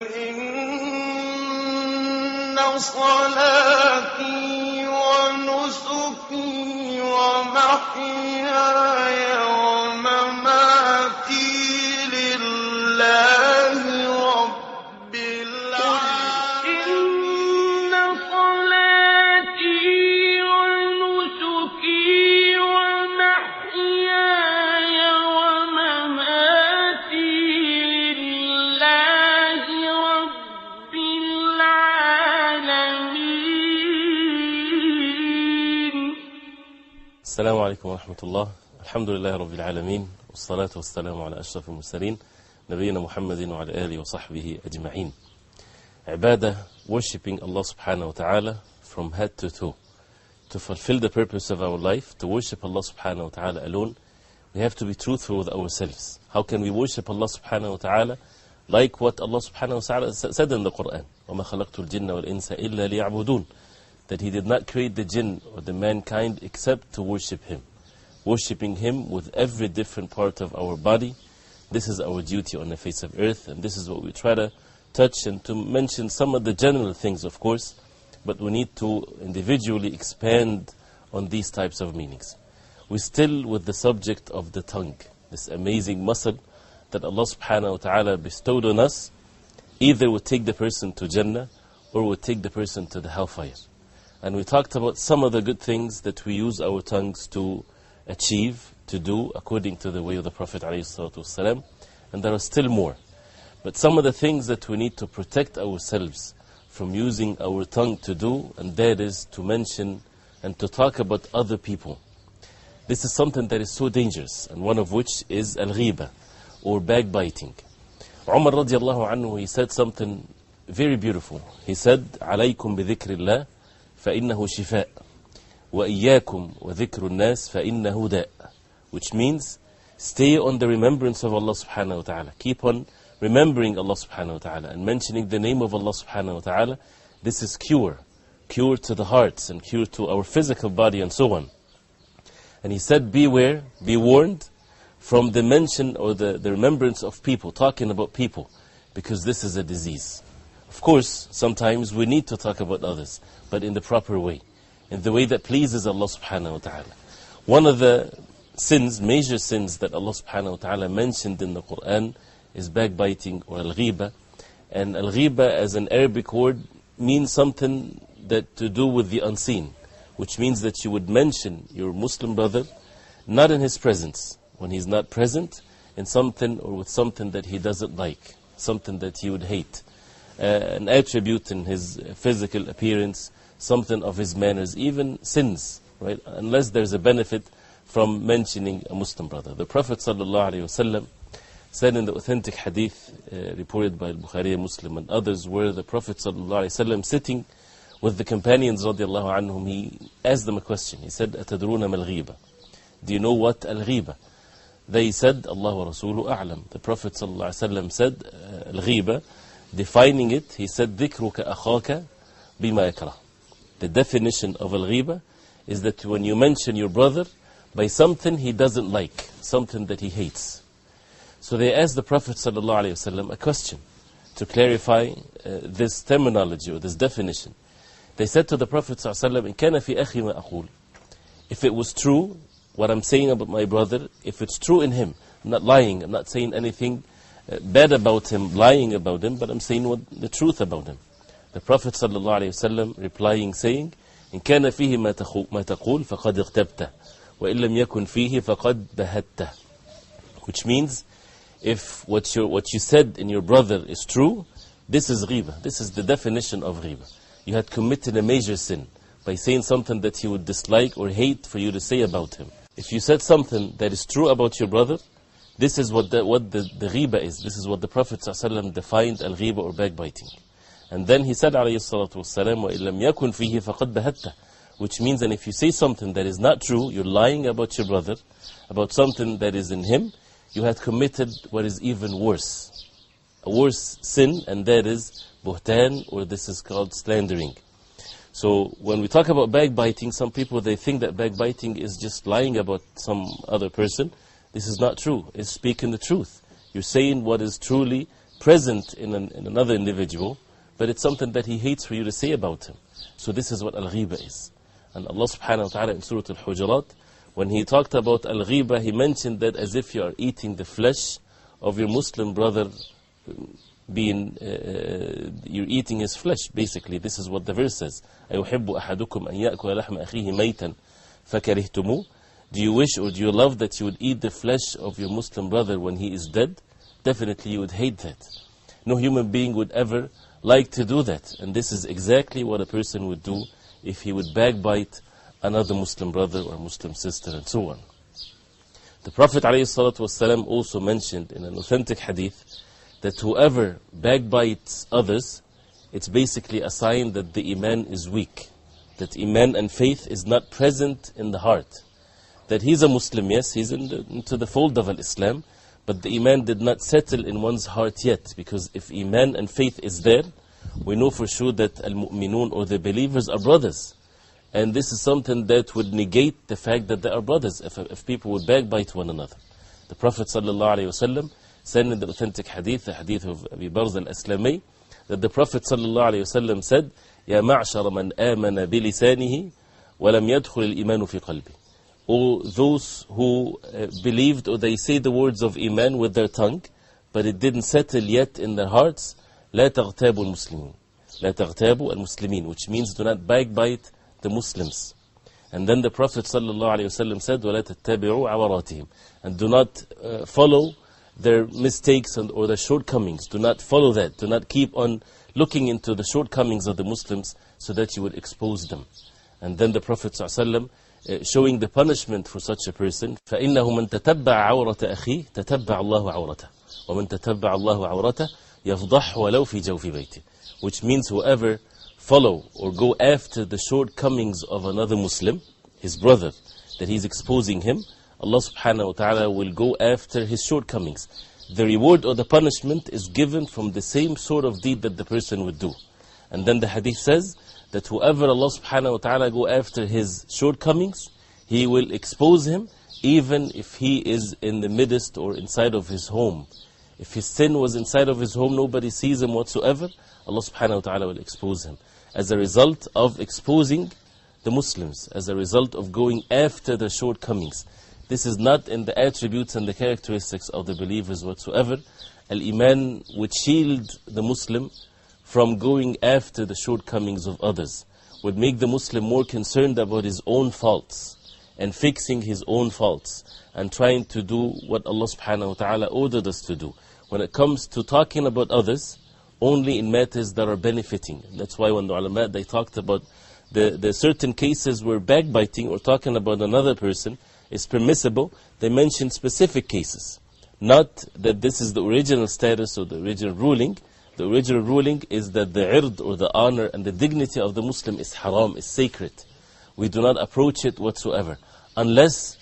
إن صلاتي ونسكي ومحياي ومماتي لله رب العالمين. إن صلاتي ونسكي ومحياي ومماتي لله رب العالمين. السلام عليكم ورحمة الله. الحمد لله رب العالمين، والصلاة والسلام على أشرف المرسلين نبينا محمد وعلى آله وصحبه أجمعين. Ibadah, worshipping Allah subhanahu wa ta'ala from head to toe. To fulfill the purpose of our life, to worship Allah subhanahu wa ta'ala alone, we have to be truthful with ourselves. How can we worship Allah subhanahu wa ta'ala? Like what Allah subhanahu wa ta'ala said in the Kur'an, وَمَا خَلَقْتُ الْجِنَّ وَالْإِنسَ إِلَّا لِيَعْبُدُونَ, that He did not create the jinn or the mankind except to worship Him. Worshipping Him with every different part of our body. This is our duty on the face of earth, and this is what we try to touch and to mention some of the general things, of course, but we need to individually expand on these types of meanings. We're still with the subject of the tongue, this amazing muscle that Allah subhanahu wa ta'ala bestowed on us, either would take the person to Jannah or would take the person to the hellfire. And we talked about some of the good things that we use our tongues to achieve, to do, according to the way of the Prophet ﷺ, and there are still more. But some of the things that we need to protect ourselves from using our tongue to do, and that is to mention and to talk about other people. This is something that is so dangerous, and one of which is al-ghiba, or backbiting. Umar radiallahu anhu, he said something very beautiful. He said, عَلَيْكُمْ بِذِكْرِ اللَّهِ فَإِنَّهُ شِفَاء وَإِيَّاكُمْ وَذِكْرُ النَّاسِ فَإِنَّهُ دَاء. Which means, stay on the remembrance of Allah subhanahu wa ta'ala. Keep on remembering Allah subhanahu wa ta'ala and mentioning the name of Allah subhanahu wa ta'ala. This is cure to the hearts and cure to our physical body and so on. And he said, beware, be warned from the mention or the remembrance of people, talking about people, because this is a disease. Of course, sometimes we need to talk about others, but in the proper way, in the way that pleases Allah subhanahu wa ta'ala. One of the sins, major sins that Allah subhanahu wa ta'ala mentioned in the Qur'an is backbiting or al-ghiba. And al-ghiba as an Arabic word means something that to do with the unseen, which means that you would mention your Muslim brother not in his presence, when he's not present, in something or with something that he doesn't like, something that he would hate, an attribute in his physical appearance, something of his manners, even sins, right? Unless there's a benefit from mentioning a Muslim brother. The Prophet ﷺ said in the authentic hadith reported by Bukhari, Muslim and others, where the Prophet ﷺ sitting with the companions radiallahu anhum, he asked them a question. He said, أَتَدْرُونَ مَا الْغِيبَةِ? Do you know what al-ghiba? They said, Allah wa Rasuluhu a'lam. The Prophet ﷺ said, al-ghiba, defining it, he said, ذِكْرُكَ أَخَاكَ بِمَا يَكْرَهُ. The definition of al-ghiba is that when you mention your brother by something he doesn't like, something that he hates. So they asked the Prophet ﷺ a question to clarify this terminology or this definition. They said to the Prophet ﷺ, إِن كَانَ فِي أَخِي مَا أَقُولُ. If it was true, what I'm saying about my brother, if it's true in him, I'm not lying, I'm not saying anything bad about him, lying about him, but I'm saying the truth about him. The Prophet ﷺ replying, saying, إِن كَانَ فِيهِ مَا تَقُولُ فَقَدْ اغْتَبْتَ وَإِن لَمْ يَكُنْ فِيهِ فَقَدْ بَهَتَّ. Which means, if what you said in your brother is true, this is ghiba. This is the definition of ghiba. You had committed a major sin by saying something that he would dislike or hate for you to say about him. If you said something that is true about your brother, this is what the ghiba is. This is what the Prophet ﷺ defined al-ghiba or backbiting. And then he said, alayhi salatu wassalam, وَإِن لَمْ يَكُنْ فِيهِ فَقَدْ بَهَتَّ. Which means that if you say something that is not true, you're lying about your brother, about something that is in him, you had committed what is even worse. A worse sin, and that is buhtan, or this is called slandering. So when we talk about backbiting, some people, they think that backbiting is just lying about some other person. This is not true. It's speaking the truth. You're saying what is truly present in another individual, but it's something that he hates for you to say about him. So this is what al-ghiba is. And Allah subhanahu wa ta'ala in Surah Al-Hujurat, when He talked about al-ghiba, He mentioned that as if you are eating the flesh of your Muslim brother, you're eating his flesh, basically. This is what the verse says. أَيُحِبُّ أَحَدُكُمْ أَنْ يَأْكُلَ لَحْمَ أَخِيهِ مَيْتًا فَكَرِهْتُمُوهُ. Do you wish or do you love that you would eat the flesh of your Muslim brother when he is dead? Definitely you would hate that. No human being would ever like to do that. And this is exactly what a person would do if he would backbite another Muslim brother or Muslim sister and so on. The Prophet ﷺ also mentioned in an authentic hadith that whoever backbites others, it's basically a sign that the iman is weak, that iman and faith is not present in the heart. That he's a Muslim, yes, he's into the fold of Islam, but the iman did not settle in one's heart yet, because if iman and faith is there, we know for sure that al-mu'minun, or the believers, are brothers. And this is something that would negate the fact that they are brothers if people would backbite one another. The Prophet ﷺ said in the authentic hadith, the hadith of Abi Barz al-Aslami, that the Prophet ﷺ said, يَا مَعْشَرَ مَنْ آمَنَ بِلِسَانِهِ وَلَمْ يَدْخُلِ الْإِيمَانُ فِي قَلْبِهِ. All those who believed, or they say the words of Iman with their tongue, but it didn't settle yet in their hearts, لَا تَغْتَابُ الْمُسْلِمِينَ لَا تَغْتَابُ الْمُسْلِمِينَ, which means do not backbite the Muslims. And then the Prophet ﷺ said, وَلَا تَتَّبِعُوا عَوَرَاتِهِمْ, and do not follow their mistakes or their shortcomings. Do not follow that. Do not keep on looking into the shortcomings of the Muslims so that you would expose them. And then the Prophet ﷺ showing the punishment for such a person, فَإِنَّهُ مَنْ تَتَبَّعَ عَوْرَةَ أَخِيهِ تَتَبَّعَ اللَّهُ عَوْرَتَهُ وَمَنْ تَتَبَّعَ اللَّهُ عَوْرَتَهُ يَفْضَحْ وَلَوْ فِي جَوْفِ بَيْتِهِ. Which means whoever follow or go after the shortcomings of another Muslim, his brother, that he's exposing him, Allah subhanahu wa ta'ala will go after his shortcomings. The reward or the punishment is given from the same sort of deed that the person would do. And then the hadith says that whoever Allah subhanahu wa ta'ala go after his shortcomings, He will expose him even if he is in the midst or inside of his home. If his sin was inside of his home, nobody sees him whatsoever, Allah subhanahu wa ta'ala will expose him. As a result of exposing the Muslims, as a result of going after their shortcomings. This is not in the attributes and the characteristics of the believers whatsoever. Al-Iman would shield the Muslim from going after the shortcomings of others, would make the Muslim more concerned about his own faults and fixing his own faults and trying to do what Allah subhanahu wa ta'ala ordered us to do. When it comes to talking about others, only in matters that are benefiting. That's why when the ulama, they talked about the certain cases where backbiting or talking about another person is permissible, they mentioned specific cases. Not that this is the original status or the original ruling. The original ruling is that the ird or the honor and the dignity of the Muslim is haram, is sacred. We do not approach it whatsoever, unless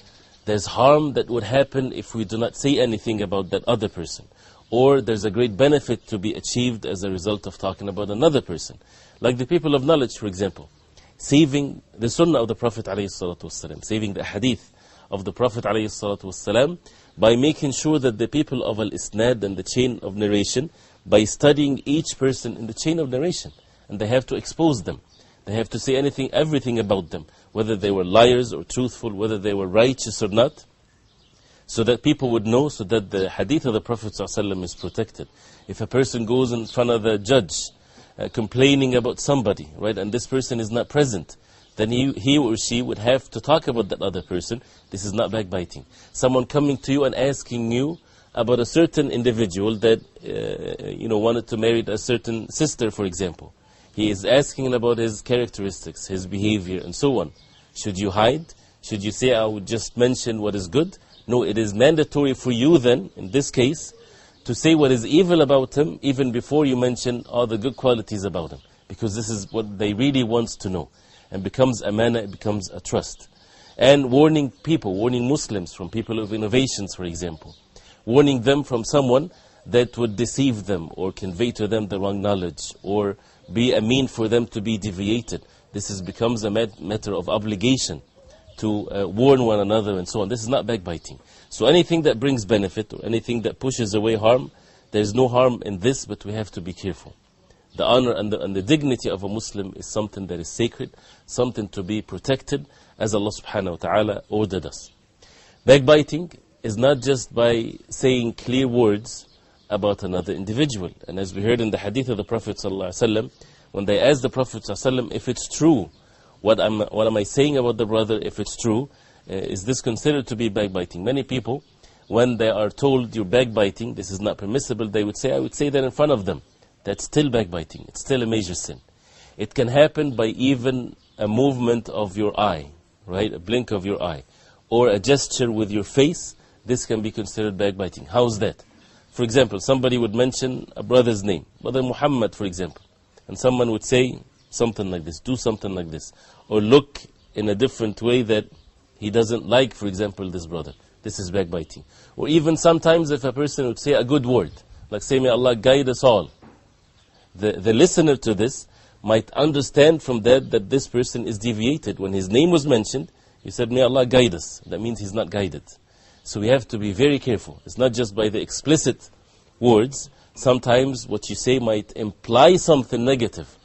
there's harm that would happen if we do not say anything about that other person. Or there's a great benefit to be achieved as a result of talking about another person. Like the people of knowledge, for example. Saving the sunnah of the Prophet ﷺ, saving the hadith of the Prophet ﷺ, by making sure that the people of al-isnad and the chain of narration, by studying each person in the chain of narration, and they have to expose them. They have to say everything about them, whether they were liars or truthful, whether they were righteous or not, so that people would know, so that the hadith of the Prophet ﷺ is protected. If a person goes in front of the judge complaining about somebody, right, and this person is not present, then he or she would have to talk about that other person. This is not backbiting. Someone coming to you and asking you about a certain individual that wanted to marry a certain sister, for example. He is asking about his characteristics, his behavior, and so on. Should you hide? Should you say, I would just mention what is good? No, it is mandatory for you then, in this case, to say what is evil about him, even before you mention all the good qualities about him. Because this is what they really want to know. And becomes amana, it becomes a trust. And warning people, warning Muslims from people of innovations, for example. Warning them from someone that would deceive them or convey to them the wrong knowledge or be a mean for them to be deviated. This becomes a matter of obligation to warn one another and so on. This is not backbiting. So anything that brings benefit or anything that pushes away harm, There's no harm in this, but we have to be careful. The honor and the dignity of a Muslim is something that is sacred, something to be protected, as Allah subhanahu wa ta'ala ordered us. Backbiting is not just by saying clear words about another individual. And as we heard in the hadith of the Prophet sallallahu alaihi wasallam, when they asked the Prophet sallallahu alaihi wasallam, if it's true, what am I saying about the brother, if it's true, is this considered to be backbiting? Many people, when they are told you're backbiting, this is not permissible, they would say, I would say that in front of them. That's still backbiting. It's still a major sin. It can happen by even a movement of your eye, right? A blink of your eye. Or a gesture with your face. This can be considered backbiting. How's that? For example, somebody would mention a brother's name. Brother Muhammad, for example. And someone would say something like this. Do something like this. Or look in a different way that he doesn't like, for example, this brother. This is backbiting. Or even sometimes if a person would say a good word. Like say, may Allah guide us all. The listener to this might understand from that this person is deviated. When his name was mentioned, he said, may Allah guide us. That means he's not guided. So we have to be very careful. It's not just by the explicit words. Sometimes what you say might imply something negative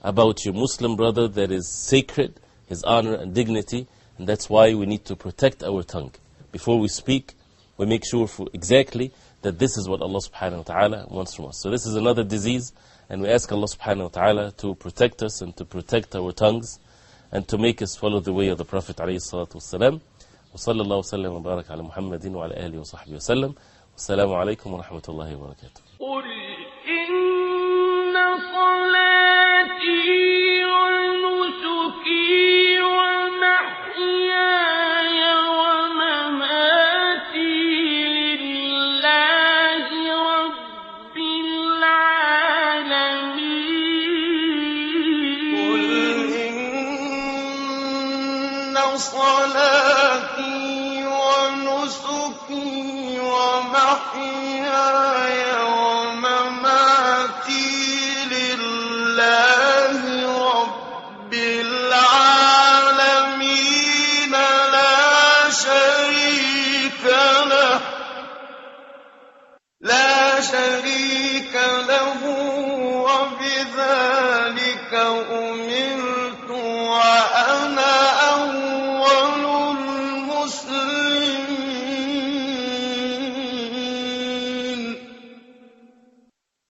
about your Muslim brother that is sacred, his honor and dignity. And that's why we need to protect our tongue. Before we speak, we make sure exactly that this is what Allah subhanahu wa ta'ala wants from us. So this is another disease. And we ask Allah subhanahu wa ta'ala to protect us and to protect our tongues and to make us follow the way of the Prophet alayhi salatu wassalam. وصلى الله وسلم وبارك على محمد وعلى آله وصحبه وسلم. والسلام عليكم ورحمة الله وبركاته. قل إن صلاتي ونسكي ومحياي ومماتي لله رب العالمين. قل إن صلاتي ونسكي ومحياي